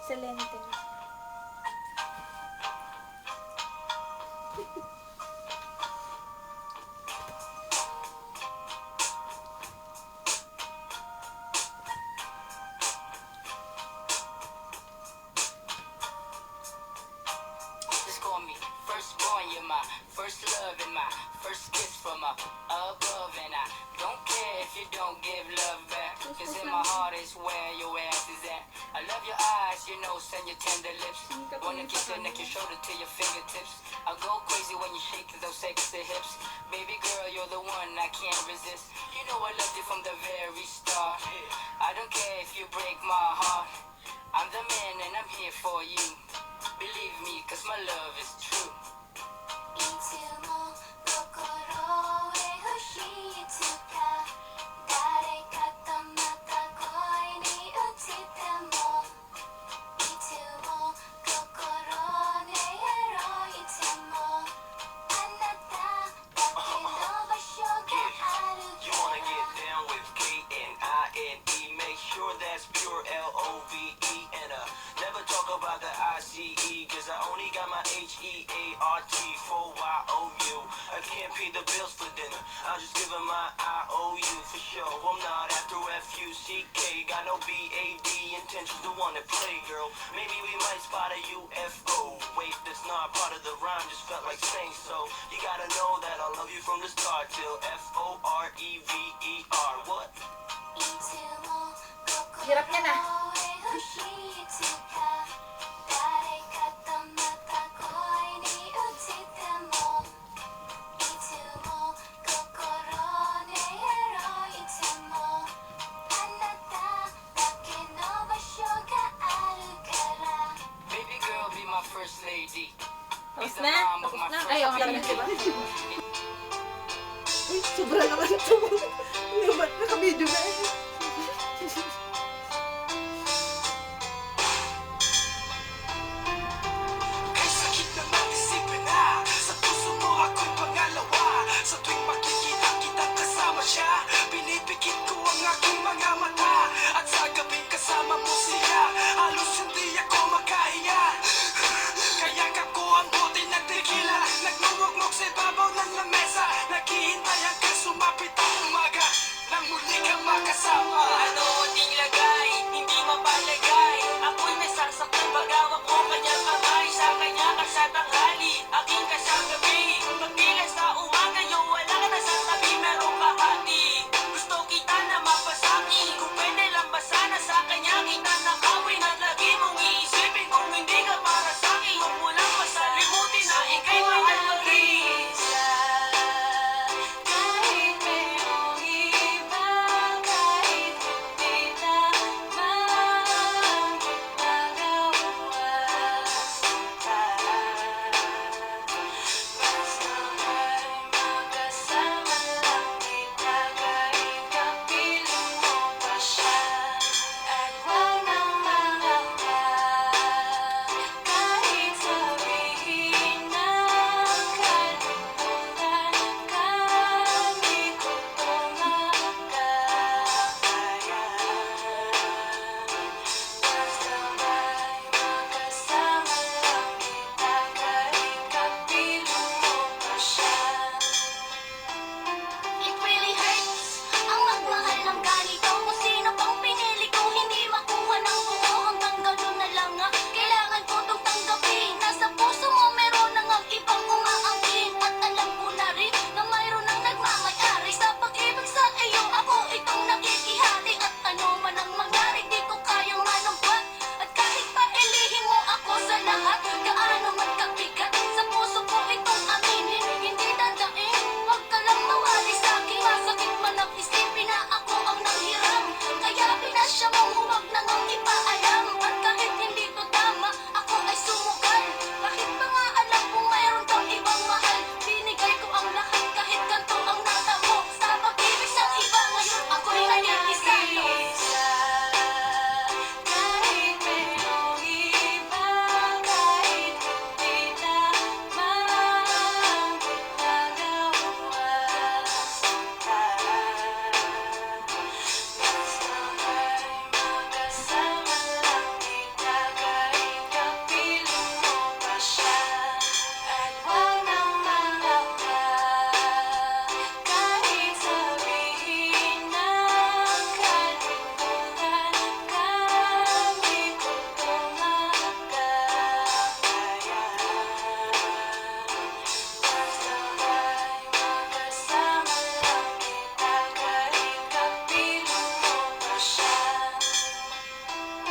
Excelente. Just call me firstborn, you're my first love and my first kiss from up above. And I don't care if you don't give love back, cause in my heart is where your ass is at. I love your eyes, you know, send your tender lips. Wanna kiss your neck, your shoulder to your fingertips. I go crazy when you shake those sexy hips. Baby girl, you're the one I can't resist. You know I loved you from the very start. I don't care if you break my heart. I'm the man and I'm here for you. Believe me, cause my love is true. いつも心へ欲しいつか誰かとまた恋に落ちてもいつも心でやろういつもあなただけの場所がある You か wanna get ら down with K-N-I-N-E. Make sure that's pure L-O-V-E. And never talk about the I-C-E, cause I only got my H-E-A-R-T for Y-O-U. I can't pay the bills for dinner, I'll just give them my I-O-U for sure. I'm not after F-U-C-K, got no B-A-D intentions to wanna play, girl. Maybe we might spot a UFO. Wait, that's not part of the rhyme, just felt like saying so. You gotta know that I love you from the start till F-O-R-E-V-E-R. What? いつも心 Hirap niya na. へ欲しいつか誰かとまた恋に落ちてもいつも心でやろういつもあなただけの場所があるから Baby girl, be my first lady. Be Tapos the na? mom of Tapos my na? first Ay, okay na, baby. diba? Ay, sobra naman ito. Ano ba? Naka-video na eh.